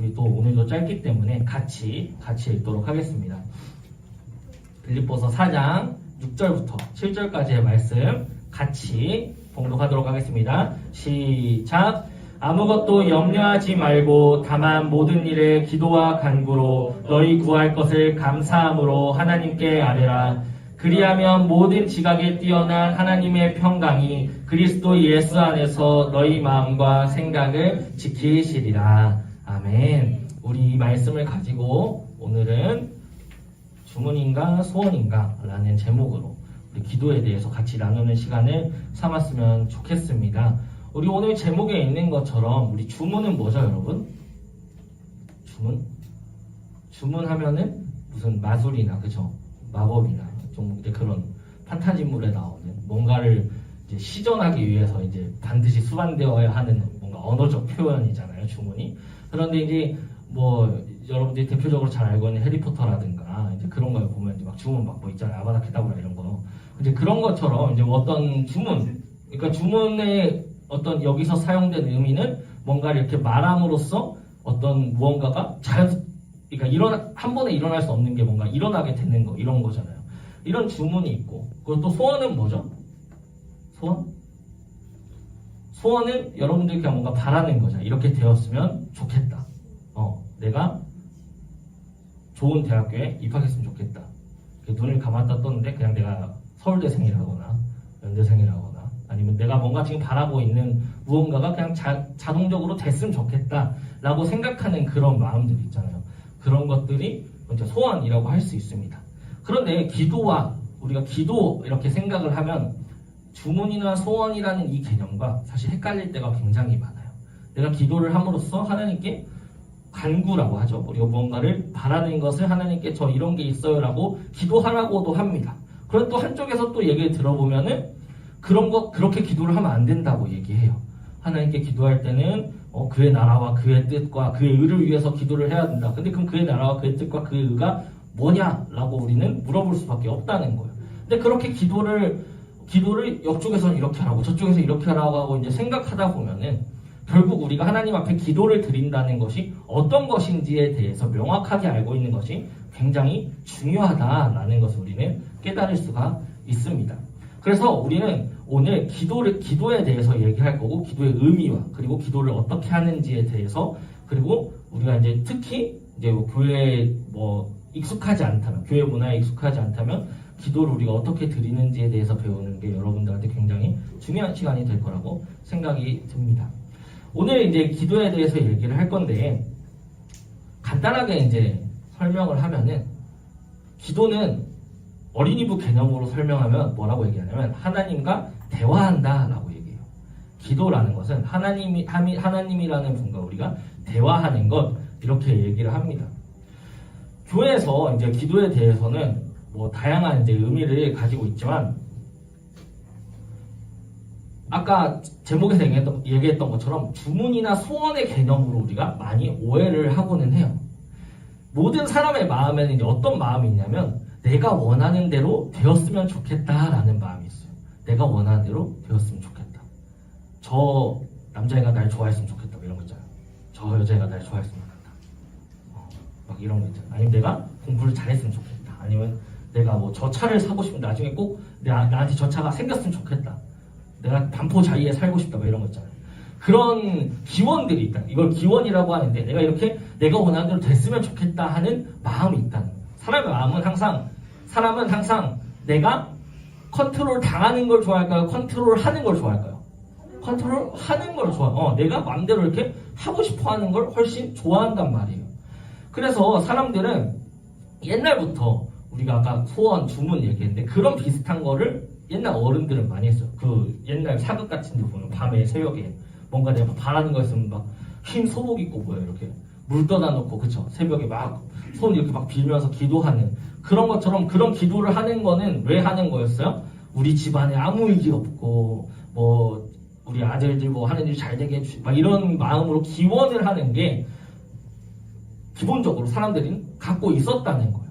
우리 또 오늘도 짧기 때문에 같이 읽도록 하겠습니다. 빌립보서 4장 6절부터 7절까지의 말씀 같이 봉독하도록 하겠습니다. 시작. 아무것도 염려하지 말고 다만 모든 일에 기도와 간구로 너희 구할 것을 감사함으로 하나님께 아뢰라. 그리하면 모든 지각에 뛰어난 하나님의 평강이 그리스도 예수 안에서 너희 마음과 생각을 지키시리라. 아멘. 우리 이 말씀을 가지고 오늘은 주문인가 소원인가 라는 제목으로 우리 기도에 대해서 같이 나누는 시간을 삼았으면 좋겠습니다. 우리 오늘 제목에 있는 것처럼 우리 주문은 뭐죠, 여러분? 주문하면은 무슨 마술이나 그죠? 마법이나 좀 이제 그런 판타지물에 나오는 뭔가를 이제 시전하기 위해서 이제 반드시 수반되어야 하는 뭔가 언어적 표현이잖아요, 주문이. 그런데 이제 뭐 여러분들이 대표적으로 잘 알고 있는 해리포터라든가 이제 그런 걸 보면 이제 막 주문 막 뭐 있잖아요, 아바다 케다브라 이런 거. 이제 그런 것처럼 이제 어떤 주문, 그러니까 주문의 어떤 여기서 사용된 의미는 뭔가를 이렇게 말함으로써 어떤 무언가가 그러니까 한 번에 일어날 수 없는 게 뭔가 일어나게 되는 거, 이런 거잖아요. 이런 주문이 있고, 그리고 또 소원은 뭐죠? 소원은 여러분들이 그냥 뭔가 바라는 거잖아요. 이렇게 되었으면 좋겠다. 내가 좋은 대학교에 입학했으면 좋겠다. 눈을 감았다 떴는데 그냥 내가 서울대생이라거나 연대생이라거나 아니면 내가 뭔가 지금 바라고 있는 무언가가 그냥 자동적으로 됐으면 좋겠다 라고 생각하는 그런 마음들 있잖아요. 그런 것들이 이제 소원이라고 할 수 있습니다. 그런데 우리가 기도 이렇게 생각을 하면 주문이나 소원이라는 이 개념과 사실 헷갈릴 때가 굉장히 많아요. 내가 기도를 함으로써 하나님께 간구라고 하죠. 우리가 무언가를 바라는 것을 하나님께 저 이런 게 있어요 라고 기도하라고도 합니다. 그런데 또 한쪽에서 또 얘기를 들어보면은 그렇게 기도를 하면 안 된다고 얘기해요. 하나님께 기도할 때는 그의 나라와 그의 뜻과 그의 의를 위해서 기도를 해야 된다. 근데 그럼 그의 나라와 그의 뜻과 그의 의가 뭐냐라고 우리는 물어볼 수밖에 없다는 거예요. 근데 그렇게 기도를 이쪽에서는 이렇게 하라고 저쪽에서 이렇게 하라고 하고 이제 생각하다 보면은 결국 우리가 하나님 앞에 기도를 드린다는 것이 어떤 것인지에 대해서 명확하게 알고 있는 것이 굉장히 중요하다라는 것을 우리는 깨달을 수가 있습니다. 그래서 우리는 오늘 기도에 대해서 얘기할 거고, 기도의 의미와 그리고 기도를 어떻게 하는지에 대해서, 그리고 우리가 이제 특히 이제 교회에 익숙하지 않다면, 교회 문화에 익숙하지 않다면 기도를 우리가 어떻게 드리는지에 대해서 배우는 게 여러분들한테 굉장히 중요한 시간이 될 거라고 생각이 듭니다. 오늘 이제 기도에 대해서 얘기를 할 건데, 간단하게 이제 설명을 하면은, 기도는 어린이부 개념으로 설명하면 뭐라고 얘기하냐면 하나님과 대화한다 라고 얘기해요. 기도라는 것은 하나님이라는 분과 우리가 대화하는 것, 이렇게 얘기를 합니다. 교회에서 이제 기도에 대해서는 다양한 이제 의미를 가지고 있지만, 아까 제목에서 얘기했던 것처럼 주문이나 소원의 개념으로 우리가 많이 오해를 하고는 해요. 모든 사람의 마음에는 이제 어떤 마음이 있냐면 내가 원하는 대로 되었으면 좋겠다라는 마음이 있어요. 내가 원하는 대로 되었으면 좋겠다. 저 남자애가 날 좋아했으면 좋겠다. 이런 거 있잖아요. 저 여자애가 날 좋아했으면 좋겠다. 막 이런 거 있잖아요. 아니면 내가 공부를 잘했으면 좋겠다. 아니면 내가 저 차를 사고 싶은데 나중에 꼭 나한테 저 차가 생겼으면 좋겠다. 내가 반포자이에 살고 싶다. 뭐 이런 거 있잖아요. 그런 기원들이 있다. 이걸 기원이라고 하는데 내가 원하는 대로 됐으면 좋겠다 하는 마음이 있다는 거예요. 사람은 항상 내가 컨트롤 당하는 걸 좋아할까요? 컨트롤 하는 걸 좋아할까요? 컨트롤 하는 걸 좋아해요. 내가 마음대로 이렇게 하고 싶어 하는 걸 훨씬 좋아한단 말이에요. 그래서 사람들은 옛날부터 우리가 아까 소원, 주문 얘기했는데 그런 비슷한 거를 옛날 어른들은 많이 했어요. 그 옛날 사극 같은 데 보면 밤에 새벽에 뭔가 내가 바라는 거 있으면 막 흰 소복 입고 이렇게 물 떠다 놓고 그쵸? 새벽에 막 손 이렇게 막 빌면서 기도하는 그런 것처럼 그런 기도를 하는 거는 왜 하는 거였어요? 우리 집안에 아무 일이 없고 우리 아들들 하는 일 잘 되게 막 이런 마음으로 기원을 하는 게 기본적으로 사람들이 갖고 있었다는 거예요.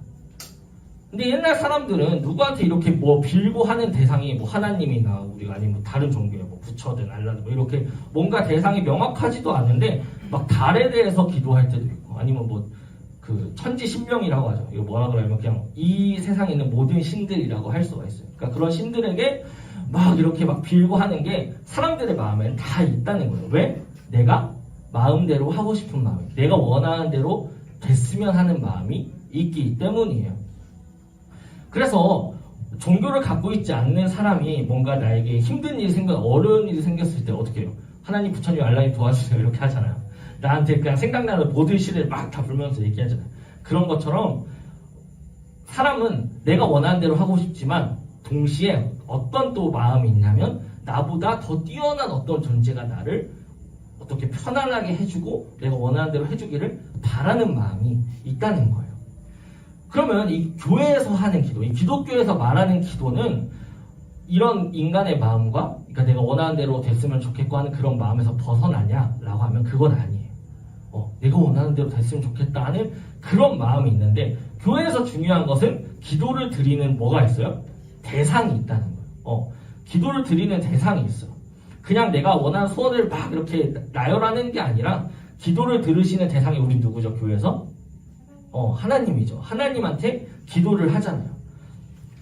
근데 옛날 사람들은 누구한테 이렇게 빌고 하는 대상이 하나님이나 우리가 아니면 다른 종교의 부처든 알라든 이렇게 뭔가 대상이 명확하지도 않은데 막 달에 대해서 기도할 때도 있고, 아니면 뭐 그 천지 신명이라고 하죠. 이거 뭐라 그러냐면 그냥 이 세상에 있는 모든 신들이라고 할 수가 있어요. 그러니까 그런 신들에게 막 이렇게 막 빌고 하는 게 사람들의 마음에는 다 있다는 거예요. 왜? 내가 마음대로 하고 싶은 마음이, 내가 원하는 대로 됐으면 하는 마음이 있기 때문이에요. 그래서 종교를 갖고 있지 않는 사람이 뭔가 나에게 힘든 일이 어려운 일이 생겼을 때 어떻게 해요? 하나님, 부처님, 알라님 도와주세요 이렇게 하잖아요. 나한테 그냥 생각나는 모든 시를 막 다 불면서 얘기하잖아요. 그런 것처럼 사람은 내가 원하는 대로 하고 싶지만 동시에 어떤 또 마음이 있냐면 나보다 더 뛰어난 어떤 존재가 나를 어떻게 편안하게 해주고 내가 원하는 대로 해주기를 바라는 마음이 있다는 거예요. 그러면 이 교회에서 하는 기도, 이 기독교에서 말하는 기도는 이런 인간의 마음과, 그러니까 내가 원하는 대로 됐으면 좋겠고 하는 그런 마음에서 벗어나냐라고 하면 그건 아니에요. 내가 원하는 대로 됐으면 좋겠다 하는 그런 마음이 있는데, 교회에서 중요한 것은 기도를 드리는 뭐가 있어요? 대상이 있다는 거예요. 기도를 드리는 대상이 있어요. 그냥 내가 원하는 소원을 막 이렇게 나열하는 게 아니라 기도를 들으시는 대상이 우리 누구죠? 교회에서? 하나님이죠. 하나님한테 기도를 하잖아요.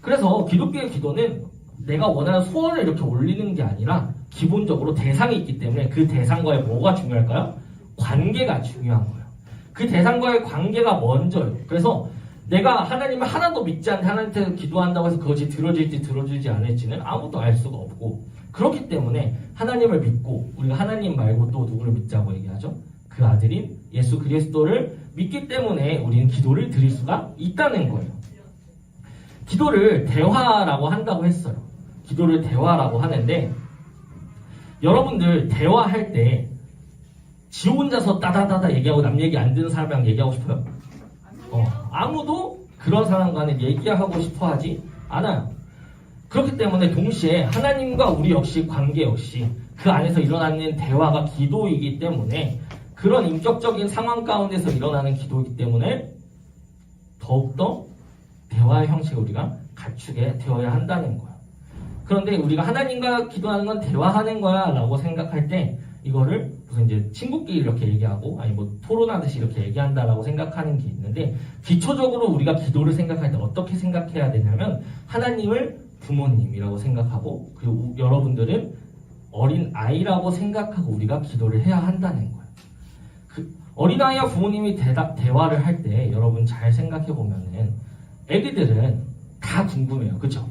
그래서 기독교의 기도는 내가 원하는 소원을 이렇게 올리는 게 아니라 기본적으로 대상이 있기 때문에 그 대상과의 뭐가 중요할까요? 관계가 중요한 거예요. 그 대상과의 관계가 먼저예요. 그래서 내가 하나님을 하나도 믿지 않는 하나님한테 기도한다고 해서 그것이 들어질지 들어주지 않을지는 아무도 알 수가 없고, 그렇기 때문에 하나님을 믿고, 우리가 하나님 말고 또 누구를 믿자고 얘기하죠? 그 아들인 예수 그리스도를 믿기 때문에 우리는 기도를 드릴 수가 있다는 거예요. 기도를 대화라고 한다고 했어요. 기도를 대화라고 하는데, 여러분들 대화할 때 지 혼자서 따다다다 얘기하고 남 얘기 안 듣는 사람이랑 얘기하고 싶어요? 아무도 그런 사람과는 얘기하고 싶어 하지 않아요. 그렇기 때문에 동시에 하나님과 우리 역시 관계 역시 그 안에서 일어나는 대화가 기도이기 때문에, 그런 인격적인 상황 가운데서 일어나는 기도이기 때문에 더욱더 대화의 형식을 우리가 갖추게 되어야 한다는 거예요. 그런데 우리가 하나님과 기도하는 건 대화하는 거야 라고 생각할 때, 이거를 무슨 이제 친구끼리 이렇게 얘기하고, 아니 뭐 토론하듯이 이렇게 얘기한다라고 생각하는 게 있는데, 기초적으로 우리가 기도를 생각할 때 어떻게 생각해야 되냐면 하나님을 부모님이라고 생각하고, 그리고 여러분들은 어린 아이라고 생각하고 우리가 기도를 해야 한다는 거예요. 그 어린아이와 부모님이 대화를 할 때 여러분 잘 생각해 보면은 애기들은 다 궁금해요. 그쵸?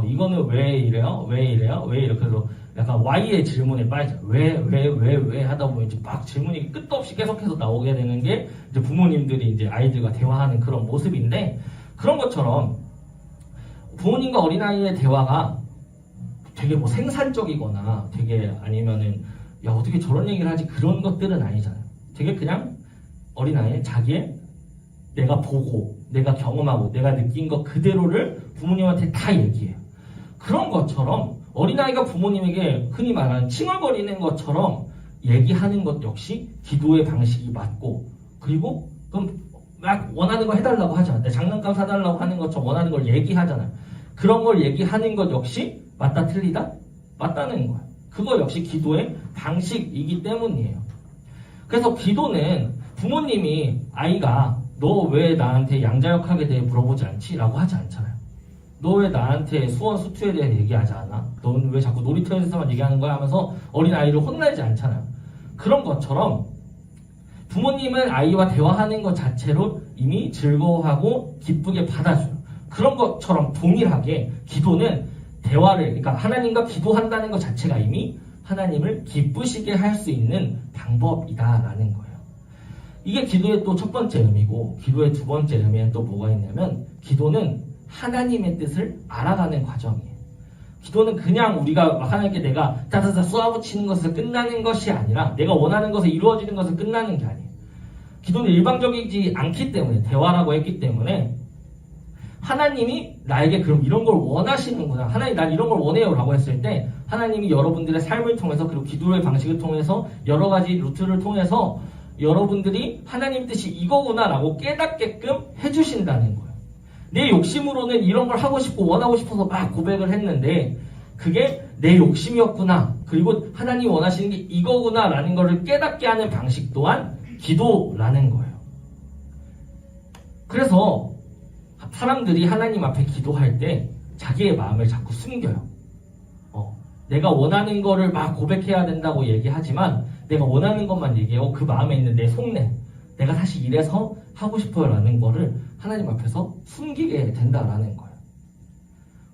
이거는 왜 이래요? 왜 이래요? 왜 이렇게 해서 약간 Y의 질문에 빠지죠. 왜 하다 보면 이제 막 질문이 끝도 없이 계속해서 나오게 되는 게 이제 부모님들이 이제 아이들과 대화하는 그런 모습인데, 그런 것처럼 부모님과 어린아이의 대화가 되게 뭐 생산적이거나 되게 아니면은 야 어떻게 저런 얘기를 하지 그런 것들은 아니잖아요. 되게 그냥 어린아이 자기의 내가 보고 내가 경험하고 내가 느낀 것 그대로를 부모님한테 다 얘기해요. 그런 것처럼 어린아이가 부모님에게 흔히 말하는 칭얼거리는 것처럼 얘기하는 것 역시 기도의 방식이 맞고, 그리고 그럼 막 원하는 거 해달라고 하잖아. 내 장난감 사달라고 하는 것처럼 원하는 걸 얘기하잖아요. 그런 걸 얘기하는 것 역시 맞다 틀리다? 맞다는 거예요. 그거 역시 기도의 방식이기 때문이에요. 그래서 기도는 부모님이 아이가 너 왜 나한테 양자역학에 대해 물어보지 않지? 라고 하지 않잖아요. 너 왜 나한테 수원 수투에 대해 얘기하지 않아? 너는 왜 자꾸 놀이터에서만 얘기하는 거야? 하면서 어린아이를 혼내지 않잖아요. 그런 것처럼 부모님은 아이와 대화하는 것 자체로 이미 즐거워하고 기쁘게 받아줘요. 그런 것처럼 동일하게 기도는 대화를, 그러니까 하나님과 기도한다는 것 자체가 이미 하나님을 기쁘시게 할 수 있는 방법이다라는 거예요. 이게 기도의 또 첫 번째 의미고, 기도의 두 번째 의미는 또 뭐가 있냐면, 기도는 하나님의 뜻을 알아가는 과정이에요. 기도는 그냥 우리가 하나님께 내가 다다다 쏘아붙이는 것에서 끝나는 것이 아니라, 내가 원하는 것에 이루어지는 것에서 끝나는 게 아니에요. 기도는 일방적이지 않기 때문에, 대화라고 했기 때문에 하나님이 나에게 그럼 이런 걸 원하시는구나, 하나님 난 이런 걸 원해요 라고 했을 때, 하나님이 여러분들의 삶을 통해서, 그리고 기도의 방식을 통해서, 여러 가지 루트를 통해서 여러분들이 하나님 뜻이 이거구나 라고 깨닫게끔 해주신다는 거예요. 내 욕심으로는 이런 걸 하고 싶고 원하고 싶어서 막 고백을 했는데, 그게 내 욕심이었구나. 그리고 하나님이 원하시는 게 이거구나 라는 것을 깨닫게 하는 방식 또한 기도라는 거예요. 그래서 사람들이 하나님 앞에 기도할 때 자기의 마음을 자꾸 숨겨요. 내가 원하는 거를 막 고백해야 된다고 얘기하지만 내가 원하는 것만 얘기하고 그 마음에 있는 내 속내, 내가 사실 이래서 하고 싶어요 라는 거를 하나님 앞에서 숨기게 된다라는 거예요.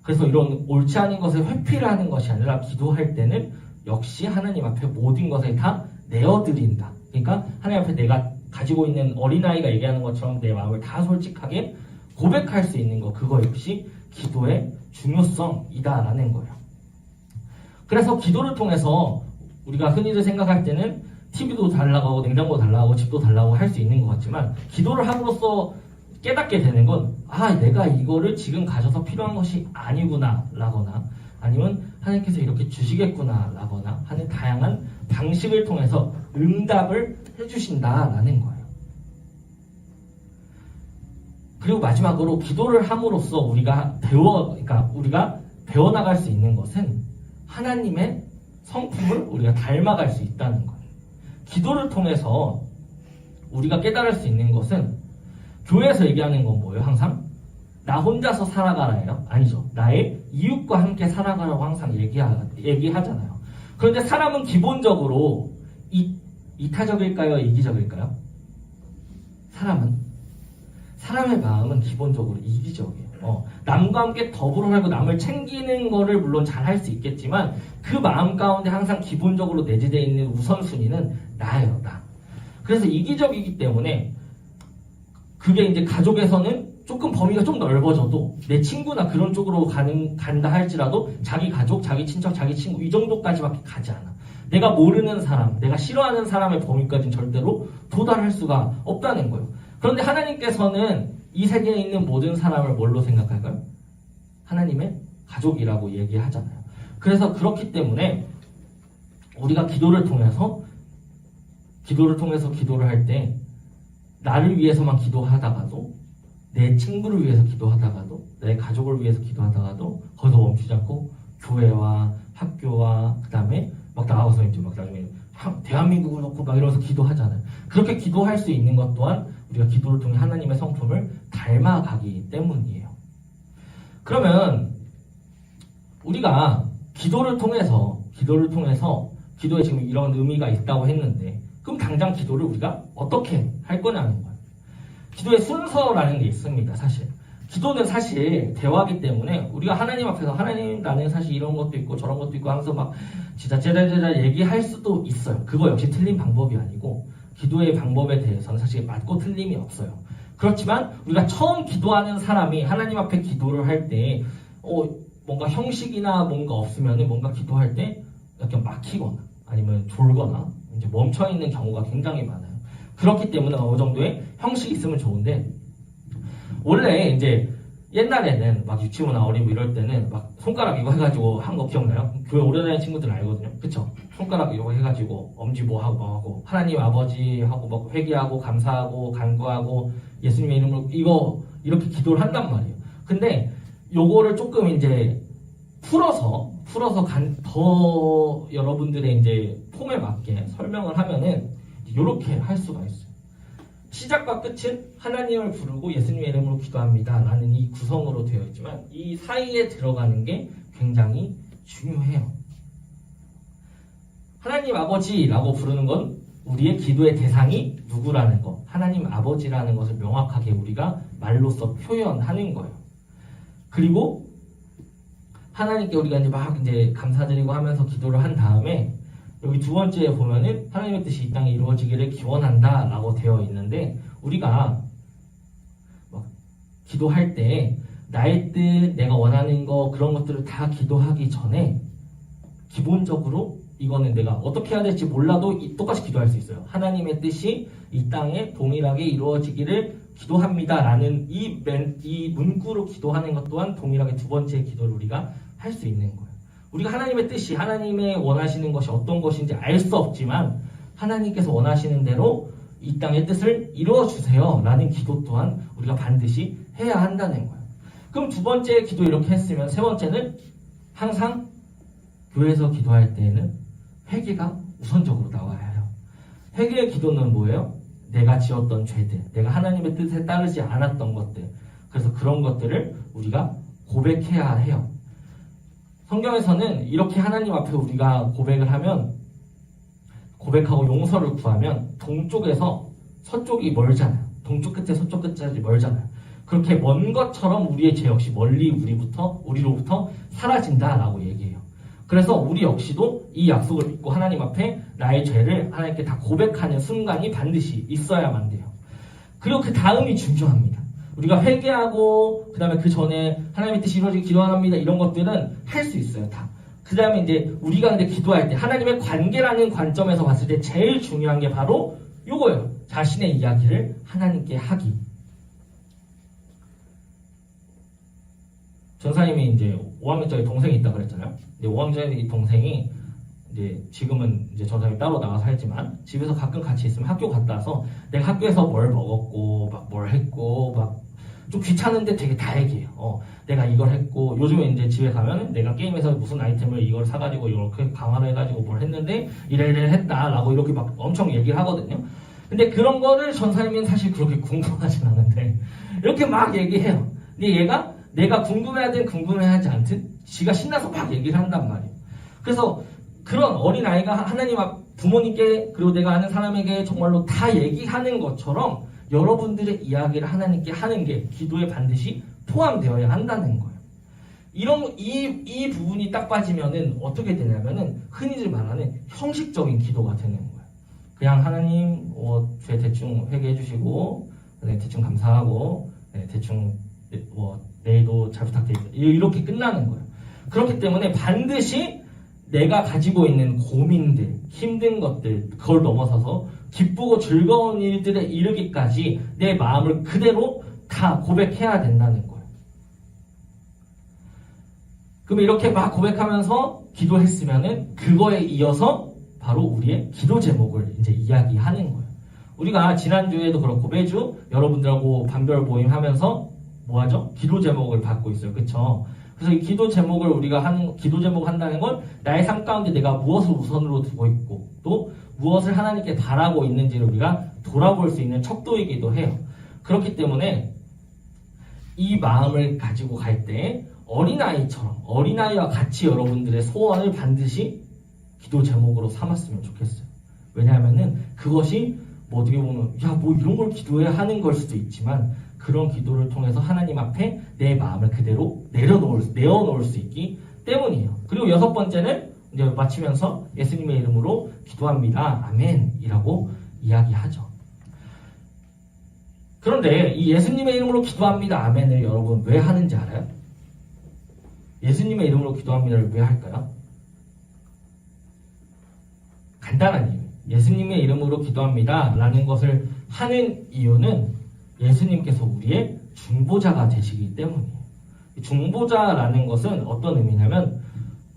그래서 이런 옳지 않은 것을 회피를 하는 것이 아니라 기도할 때는 역시 하나님 앞에 모든 것을 다 내어드린다. 그러니까 하나님 앞에 내가 가지고 있는 어린아이가 얘기하는 것처럼 내 마음을 다 솔직하게 고백할 수 있는 것, 그거 역시 기도의 중요성이다라는 거예요. 그래서 기도를 통해서 우리가 흔히들 생각할 때는 TV도 달라가고 냉장고도 달라가고 집도 달라고 할 수 있는 것 같지만 기도를 함으로써 깨닫게 되는 건 내가 이거를 지금 가져서 필요한 것이 아니구나 라거나 아니면 하나님께서 이렇게 주시겠구나 라거나 하는 다양한 방식을 통해서 응답을 해주신다라는 거예요. 그리고 마지막으로 기도를 함으로써 우리가 배워나갈 수 있는 것은 하나님의 성품을 우리가 닮아갈 수 있다는 거예요. 기도를 통해서 우리가 깨달을 수 있는 것은 교회에서 얘기하는 건 뭐예요? 항상 나 혼자서 살아가라예요? 아니죠. 나의 이웃과 함께 살아가라고 항상 얘기하잖아요. 그런데 사람은 기본적으로 이타적일까요? 이기적일까요? 사람의 마음은 기본적으로 이기적이에요. 남과 함께 더불어 살고 남을 챙기는 거를 물론 잘 할 수 있겠지만 그 마음 가운데 항상 기본적으로 내재되어 있는 우선순위는 나예요, 나. 그래서 이기적이기 때문에 그게 이제 가족에서는 조금 범위가 좀 넓어져도 내 친구나 그런 쪽으로 간다 할지라도 자기 가족, 자기 친척, 자기 친구 이 정도까지밖에 가지 않아. 내가 모르는 사람, 내가 싫어하는 사람의 범위까지는 절대로 도달할 수가 없다는 거예요. 그런데 하나님께서는 이 세계에 있는 모든 사람을 뭘로 생각할까요? 하나님의 가족이라고 얘기하잖아요. 그래서 그렇기 때문에 우리가 기도를 통해서 기도를 할 때 나를 위해서만 기도하다가도 내 친구를 위해서 기도하다가도 내 가족을 위해서 기도하다가도 거기서 멈추지 않고 교회와 학교와 그 다음에 막 나가서 이제 막 나중에 대한민국을 놓고 막 이러면서 기도하잖아요. 그렇게 기도할 수 있는 것 또한 우리가 기도를 통해 하나님의 성품을 닮아가기 때문이에요. 그러면 우리가 기도를 통해서 기도에 지금 이런 의미가 있다고 했는데 그럼 당장 기도를 우리가 어떻게 할 거냐는 거예요. 기도의 순서라는 게 있습니다. 사실 기도는 사실 대화이기 때문에 우리가 하나님 앞에서 하나님 나는 사실 이런 것도 있고 저런 것도 있고 하면서 막 진짜 제자제자 얘기할 수도 있어요. 그거 역시 틀린 방법이 아니고 기도의 방법에 대해서는 사실 맞고 틀림이 없어요. 그렇지만 우리가 처음 기도하는 사람이 하나님 앞에 기도를 할 때 뭔가 형식이나 뭔가 없으면 뭔가 기도할 때 약간 막히거나 아니면 졸거나 이제 멈춰있는 경우가 굉장히 많아요. 그렇기 때문에 어느 정도의 형식이 있으면 좋은데 원래 이제 옛날에는 막 유치원이나 어린이집 이럴 때는 막 손가락 이거 해가지고 한 거 기억나요? 교회 오래 다니는 친구들은 알거든요. 그쵸? 손가락 이거 해가지고 엄지 뭐 하고 하나님 아버지 하고 막 회개하고 감사하고 간구하고 예수님의 이름으로 이거 이렇게 기도를 한단 말이에요. 근데 요거를 조금 이제 풀어서 더 여러분들의 이제 폼에 맞게 설명을 하면은 이렇게 할 수가 있어요. 시작과 끝은 하나님을 부르고 예수님의 이름으로 기도합니다 라는 이 구성으로 되어 있지만 이 사이에 들어가는 게 굉장히 중요해요. 하나님 아버지라고 부르는 건 우리의 기도의 대상이 누구라는 것, 하나님 아버지라는 것을 명확하게 우리가 말로써 표현하는 거예요. 그리고 하나님께 우리가 이제 감사드리고 하면서 기도를 한 다음에 여기 두 번째에 보면은 하나님의 뜻이 이 땅에 이루어지기를 기원한다 라고 되어 있는데 우리가 막 기도할 때 나의 뜻, 내가 원하는 거 그런 것들을 다 기도하기 전에 기본적으로 이거는 내가 어떻게 해야 될지 몰라도 똑같이 기도할 수 있어요. 하나님의 뜻이 이 땅에 동일하게 이루어지기를 기도합니다 라는 이 문구로 기도하는 것 또한 동일하게 두 번째 기도를 우리가 할 수 있는 거예요. 우리가 하나님의 뜻이 하나님의 원하시는 것이 어떤 것인지 알 수 없지만 하나님께서 원하시는 대로 이 땅의 뜻을 이루어주세요 라는 기도 또한 우리가 반드시 해야 한다는 거예요. 그럼 두 번째 기도 이렇게 했으면 세 번째는 항상 교회에서 기도할 때에는 회개가 우선적으로 나와야 해요. 회개의 기도는 뭐예요? 내가 지었던 죄들, 내가 하나님의 뜻에 따르지 않았던 것들, 그래서 그런 것들을 우리가 고백해야 해요. 성경에서는 이렇게 하나님 앞에 우리가 고백을 하면, 고백하고 용서를 구하면 동쪽에서 서쪽이 멀잖아요. 동쪽 끝에 서쪽 끝까지 멀잖아요. 그렇게 먼 것처럼 우리의 죄 역시 멀리 우리로부터 사라진다라고 얘기해요. 그래서 우리 역시도 이 약속을 믿고 하나님 앞에 나의 죄를 하나님께 다 고백하는 순간이 반드시 있어야만 돼요. 그리고 그 다음이 중요합니다. 우리가 회개하고 그 다음에 그 전에 하나님의 뜻이 이루어지기 기도합니다. 이런 것들은 할 수 있어요. 다. 그 다음에 이제 우리가 근데 기도할 때 하나님의 관계라는 관점에서 봤을 때 제일 중요한 게 바로 요거예요. 자신의 이야기를 하나님께 하기. 전사님이 이제 5학년짜리 동생이 있다 그랬잖아요. 근데 5학년짜리 동생이 이제 지금은 이제 전사님이 따로 나가서 살지만 집에서 가끔 같이 있으면 학교 갔다 와서 내가 학교에서 뭘 먹었고 막 뭘 했고 막 좀 귀찮은데 되게 다 얘기해요. 내가 이걸 했고 요즘에 이제 집에 가면 내가 게임에서 무슨 아이템을 이걸 사가지고 이렇게 강화를 해가지고 뭘 했는데 이래 했다라고 이렇게 막 엄청 얘기를 하거든요. 근데 그런 거를 전사님은 사실 그렇게 궁금하진 않은데 이렇게 막 얘기해요. 근데 얘가 내가 궁금해하든 궁금해하지 않든 지가 신나서 막 얘기를 한단 말이에요. 그래서 그런 어린아이가 하나님 앞 부모님께 그리고 내가 아는 사람에게 정말로 다 얘기하는 것처럼 여러분들의 이야기를 하나님께 하는 게 기도에 반드시 포함되어야 한다는 거예요. 이 부분이 딱 빠지면은 어떻게 되냐면은 흔히들 말하는 형식적인 기도가 되는 거예요. 그냥 하나님 죄 대충 회개해 주시고 대충 감사하고 대충 내일도 잘 부탁드립니다. 이렇게 끝나는 거예요. 그렇기 때문에 반드시 내가 가지고 있는 고민들, 힘든 것들, 그걸 넘어서서 기쁘고 즐거운 일들에 이르기까지 내 마음을 그대로 다 고백해야 된다는 거예요. 그럼 이렇게 막 고백하면서 기도했으면은 그거에 이어서 바로 우리의 기도 제목을 이제 이야기하는 거예요. 우리가 지난주에도 그렇고 매주 여러분들하고 반별 모임하면서 뭐 하죠? 기도 제목을 받고 있어요. 그쵸? 그래서 이 기도 제목을 우리가 기도 제목 한다는 건 나의 삶 가운데 내가 무엇을 우선으로 두고 있고 또 무엇을 하나님께 바라고 있는지를 우리가 돌아볼 수 있는 척도이기도 해요. 그렇기 때문에 이 마음을 가지고 갈 때 어린아이와 같이 여러분들의 소원을 반드시 기도 제목으로 삼았으면 좋겠어요. 왜냐하면은 그것이 뭐 어떻게 보면 뭐 이런 걸 기도해야 하는 걸 수도 있지만 그런 기도를 통해서 하나님 앞에 내 마음을 그대로 내어놓을 수 있기 때문이에요. 그리고 6번째는 이제 마치면서 예수님의 이름으로 기도합니다. 아멘이라고 이야기하죠. 그런데 이 예수님의 이름으로 기도합니다. 아멘을 여러분 왜 하는지 알아요? 예수님의 이름으로 기도합니다를 왜 할까요? 간단한 이유. 예수님의 이름으로 기도합니다 라는 것을 하는 이유는 예수님께서 우리의 중보자가 되시기 때문이에요. 중보자라는 것은 어떤 의미냐면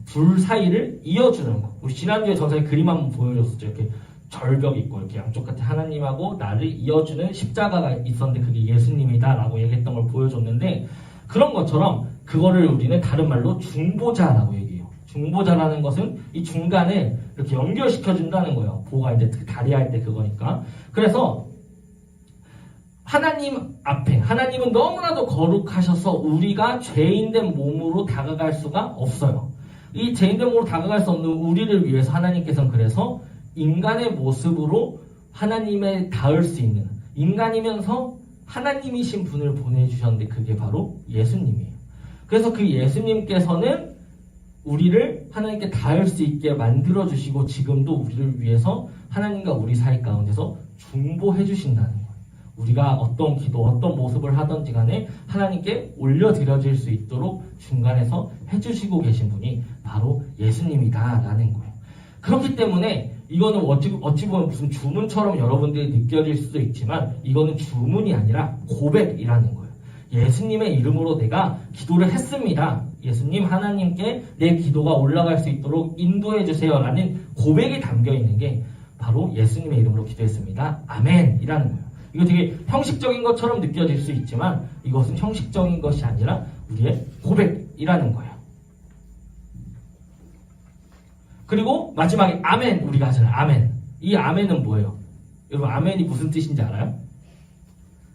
둘 사이를 이어주는 거. 우리 지난주에 전사의 그림 한번 보여줬었죠. 이렇게 절벽 있고 이렇게 양쪽 끝에 하나님하고 나를 이어주는 십자가가 있었는데 그게 예수님이다 라고 얘기했던 걸 보여줬는데 그런 것처럼 그거를 우리는 다른 말로 중보자라고 얘기해요. 중보자라는 것은 이 중간에 이렇게 연결시켜준다는 거예요. 보가 이제 다리 할 때 그거니까. 그래서 하나님 앞에 하나님은 너무나도 거룩하셔서 우리가 죄인된 몸으로 다가갈 수가 없어요. 이 죄인된 몸으로 다가갈 수 없는 우리를 위해서 하나님께서는 그래서 인간의 모습으로 하나님에 닿을 수 있는 인간이면서 하나님이신 분을 보내주셨는데 그게 바로 예수님이에요. 그래서 그 예수님께서는 우리를 하나님께 닿을 수 있게 만들어주시고 지금도 우리를 위해서 하나님과 우리 사이 가운데서 중보해 주신다는 거예요. 우리가 어떤 기도, 어떤 모습을 하든지 간에 하나님께 올려드려질 수 있도록 중간에서 해주시고 계신 분이 바로 예수님이다라는 거예요. 그렇기 때문에 이거는 어찌 보면 무슨 주문처럼 여러분들이 느껴질 수도 있지만 이거는 주문이 아니라 고백이라는 거예요. 예수님의 이름으로 내가 기도를 했습니다. 예수님 하나님께 내 기도가 올라갈 수 있도록 인도해 주세요 라는 고백이 담겨 있는 게 바로 예수님의 이름으로 기도했습니다. 아멘이라는 거예요. 이거 되게 형식적인 것처럼 느껴질 수 있지만 이것은 형식적인 것이 아니라 우리의 고백이라는 거예요. 그리고 마지막에 아멘 우리가 하잖아요. 아멘. 이 아멘은 뭐예요? 여러분 아멘이 무슨 뜻인지 알아요?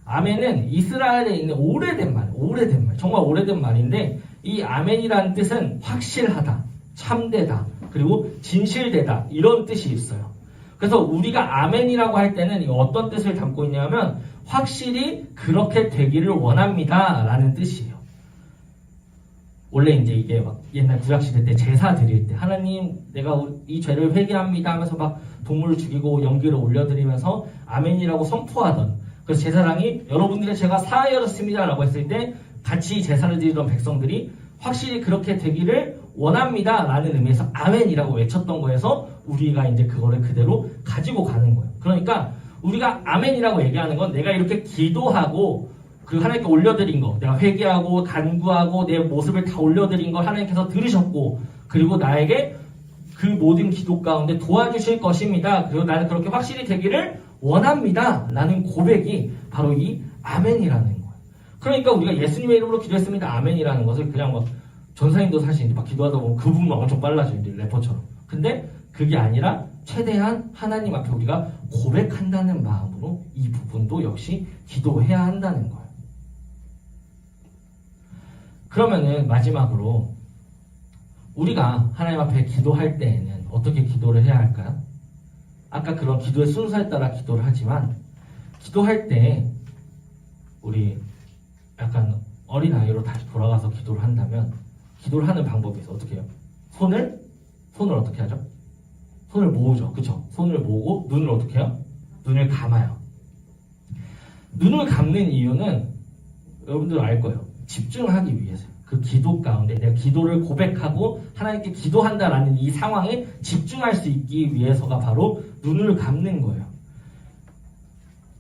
아멘은 이스라엘에 있는 오래된 말, 정말 오래된 말인데 이 아멘이라는 뜻은 확실하다, 참되다, 그리고 진실되다 이런 뜻이 있어요. 그래서 우리가 아멘이라고 할 때는 어떤 뜻을 담고 있냐면 확실히 그렇게 되기를 원합니다 라는 뜻이에요. 원래 이제 이게 막 옛날 구약시대 때 제사 드릴 때 하나님 내가 이 죄를 회개합니다 하면서 막 동물을 죽이고 연기를 올려드리면서 아멘이라고 선포하던 그래서 제사장이 여러분들의 죄가 사하여졌습니다 라고 했을 때 같이 제사를 드리던 백성들이 확실히 그렇게 되기를 원합니다 라는 의미에서 아멘이라고 외쳤던 거에서 우리가 이제 그거를 그대로 가지고 가는 거예요. 그러니까 우리가 아멘이라고 얘기하는 건 내가 이렇게 기도하고 그 하나님께 올려드린 거 내가 회개하고 간구하고 내 모습을 다 올려드린 걸 하나님께서 들으셨고 그리고 나에게 그 모든 기도 가운데 도와주실 것입니다. 그리고 나는 그렇게 확실히 되기를 원합니다 라는 고백이 바로 이 아멘이라는 거예요. 그러니까 우리가 예수님의 이름으로 기도했습니다 아멘이라는 것을 그냥 막 전사님도 사실 이제 막 기도하다 보면 그 부분만 엄청 빨라져요. 이제 래퍼처럼. 근데 그게 아니라 최대한 하나님 앞에 우리가 고백한다는 마음으로 이 부분도 역시 기도해야 한다는 거예요. 그러면은 마지막으로 우리가 하나님 앞에 기도할 때에는 어떻게 기도를 해야 할까요? 아까 그런 기도의 순서에 따라 기도를 하지만 기도할 때 우리 약간 어린아이로 다시 돌아가서 기도를 한다면 기도를 하는 방법이 있어요. 어떻게 해요? 손을 어떻게 하죠? 손을 모으죠. 그쵸? 손을 모으고 눈을 어떻게 해요? 눈을 감아요. 눈을 감는 이유는 여러분들 알 거예요. 집중하기 위해서요. 그 기도 가운데 내가 기도를 고백하고 하나님께 기도한다라는 이 상황에 집중할 수 있기 위해서가 바로 눈을 감는 거예요.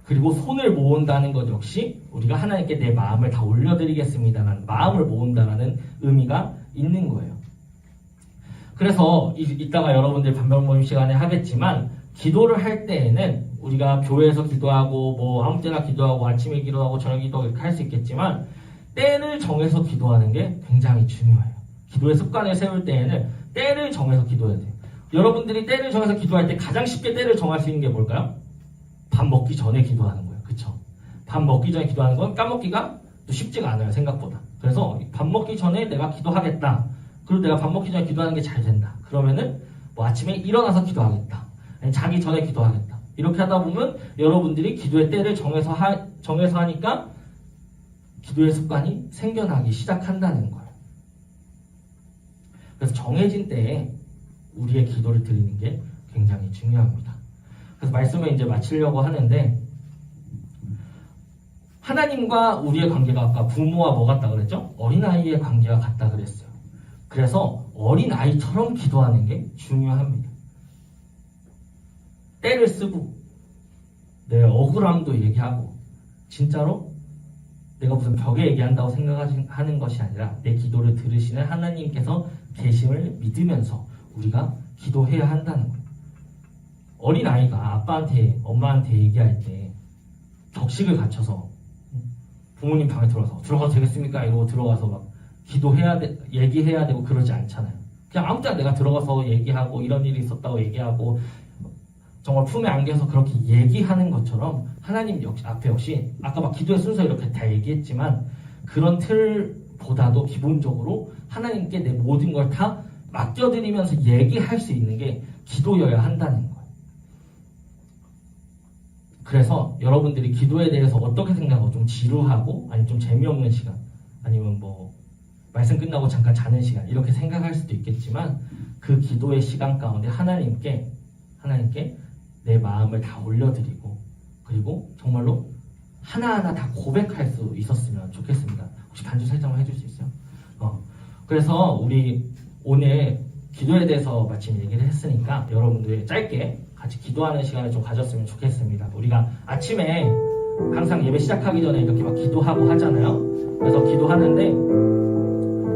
그리고 손을 모은다는 것 역시 우리가 하나님께 내 마음을 다 올려드리겠습니다라는 마음을 모은다라는 의미가 있는 거예요. 그래서 이따가 여러분들 반병 모임 시간에 하겠지만 기도를 할 때에는 우리가 교회에서 기도하고 뭐 아무 때나 기도하고 아침에 기도하고 저녁에 기도하고 이렇게 할 수 있겠지만 때를 정해서 기도하는 게 굉장히 중요해요. 기도의 습관을 세울 때에는 때를 정해서 기도해야 돼요. 여러분들이 때를 정해서 기도할 때 가장 쉽게 때를 정할 수 있는 게 뭘까요? 밥 먹기 전에 기도하는 거예요. 그쵸? 밥 먹기 전에 기도하는 건 까먹기가 또 쉽지가 않아요. 생각보다. 그래서 밥 먹기 전에 내가 기도하겠다. 그리고 내가 밥 먹기 전에 기도하는 게 잘 된다. 그러면은 뭐 아침에 일어나서 기도하겠다. 아니 자기 전에 기도하겠다. 이렇게 하다 보면 여러분들이 기도의 때를 정해서 하니까 기도의 습관이 생겨나기 시작한다는 거예요. 그래서 정해진 때에 우리의 기도를 드리는 게 굉장히 중요합니다. 그래서 말씀을 이제 마치려고 하는데 하나님과 우리의 관계가 아까 부모와 뭐 같다 그랬죠? 어린아이의 관계가 같다 그랬어요. 그래서 어린아이처럼 기도하는 게 중요합니다. 때를 쓰고 내 억울함도 얘기하고 진짜로 내가 무슨 벽에 얘기한다고 생각하는 것이 아니라 내 기도를 들으시는 하나님께서 계심을 믿으면서 우리가 기도해야 한다는 거예요. 어린아이가 아빠한테 엄마한테 얘기할 때 격식을 갖춰서 부모님 방에 들어가도 되겠습니까? 이러고 들어가서 막 기도해야 돼, 얘기해야 되고 그러지 않잖아요. 그냥 아무 때나 내가 들어가서 얘기하고 이런 일이 있었다고 얘기하고 정말 품에 안겨서 그렇게 얘기하는 것처럼 하나님 앞에 역시 아까 막 기도의 순서 이렇게 다 얘기했지만 그런 틀보다도 기본적으로 하나님께 내 모든 걸 다 맡겨드리면서 얘기할 수 있는 게 기도여야 한다는 거예요. 그래서 여러분들이 기도에 대해서 어떻게 생각하고 좀 지루하고 아니면 좀 재미없는 시간 아니면 뭐 말씀 끝나고 잠깐 자는 시간 이렇게 생각할 수도 있겠지만 그 기도의 시간 가운데 하나님께 내 마음을 다 올려드리고 그리고 정말로 하나하나 다 고백할 수 있었으면 좋겠습니다. 혹시 반주 살짝만 해줄 수 있어요? 그래서 우리 오늘 기도에 대해서 마침 얘기를 했으니까 여러분들 짧게 같이 기도하는 시간을 좀 가졌으면 좋겠습니다. 우리가 아침에 항상 예배 시작하기 전에 이렇게 막 기도하고 하잖아요. 그래서 기도하는데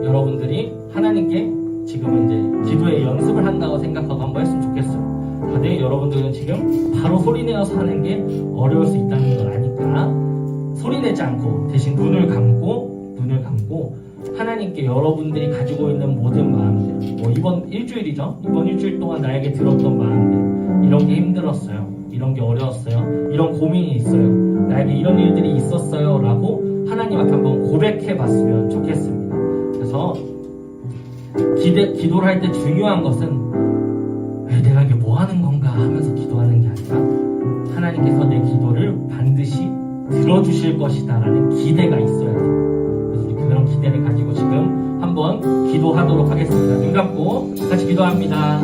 여러분들이 하나님께 지금 이제 기도의 연습을 한다고 생각하고 한번 했으면 좋겠어요. 근데 여러분들은 지금 바로 소리내어서 하는 게 어려울 수 있다는 걸 아니까 소리내지 않고 대신 눈을 감고 눈을 감고 하나님께 여러분들이 가지고 있는 모든 마음들, 뭐 이번 일주일이죠. 이번 일주일 동안 나에게 들었던 마음들, 이런 게 힘들었어요. 이런 게 어려웠어요. 이런 고민이 있어요. 나에게 이런 일들이 있었어요. 라고 하나님 앞에 한번 고백해 봤으면 좋겠습니다. 그래서 기도를 할 때 중요한 것은 왜 내가 이게 뭐 하는 건가 하면서 기도하는 게 아니라 하나님께서 내 기도를 반드시 들어주실 것이다 라는 기대가 있어야 돼요. 그래서 우리 그런 기대를 가지고 지금 한번 기도하도록 하겠습니다. 눈 감고 같이 기도합니다.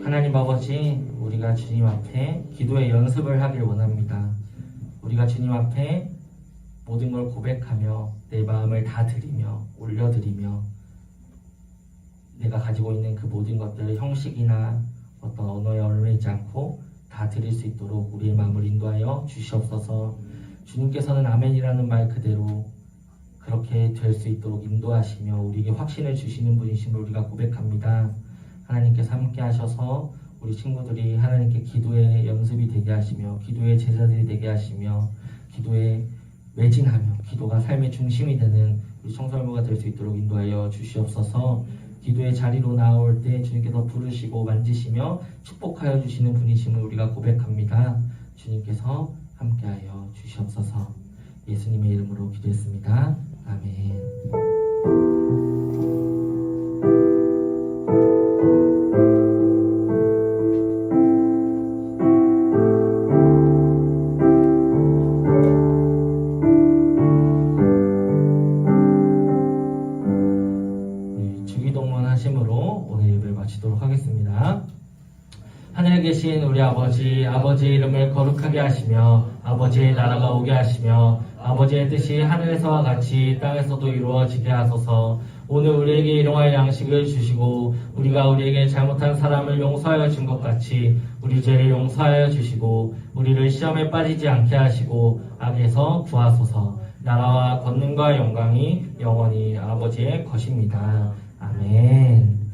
하나님 아버지, 우리가 주님 앞에 기도의 연습을 하길 원합니다. 우리가 주님 앞에 모든 걸 고백하며 내 마음을 다 드리며 올려드리며 내가 가지고 있는 그 모든 것들을 형식이나 어떤 언어에 얽매이지 않고 다 드릴 수 있도록 우리의 마음을 인도하여 주시옵소서. 주님께서는 아멘이라는 말 그대로 그렇게 될 수 있도록 인도하시며 우리에게 확신을 주시는 분이심을 우리가 고백합니다. 하나님께서 함께 하셔서 우리 친구들이 하나님께 기도의 연습이 되게 하시며 기도의 제자들이 되게 하시며 기도에 매진하며 기도가 삶의 중심이 되는 우리 청설모가 될 수 있도록 인도하여 주시옵소서. 기도의 자리로 나올 때 주님께서 부르시고 만지시며 축복하여 주시는 분이심을 우리가 고백합니다. 주님께서 함께하여 주시옵소서. 예수님의 이름으로 기도했습니다. 아멘. 주기도문 하심으로 오늘 예배를 마치도록 하겠습니다. 하늘에 계신 우리 아버지, 아버지의 이름을 거룩하게 하시며 아버지의 나라가 오게 하시며 아버지의 뜻이 하늘에서와 같이 땅에서도 이루어지게 하소서. 오늘 우리에게 일용할 양식을 주시고 우리가 우리에게 잘못한 사람을 용서하여 준 것 같이 우리 죄를 용서하여 주시고 우리를 시험에 빠지지 않게 하시고 악에서 구하소서. 나라와 권능과 영광이 영원히 아버지의 것입니다. 아멘.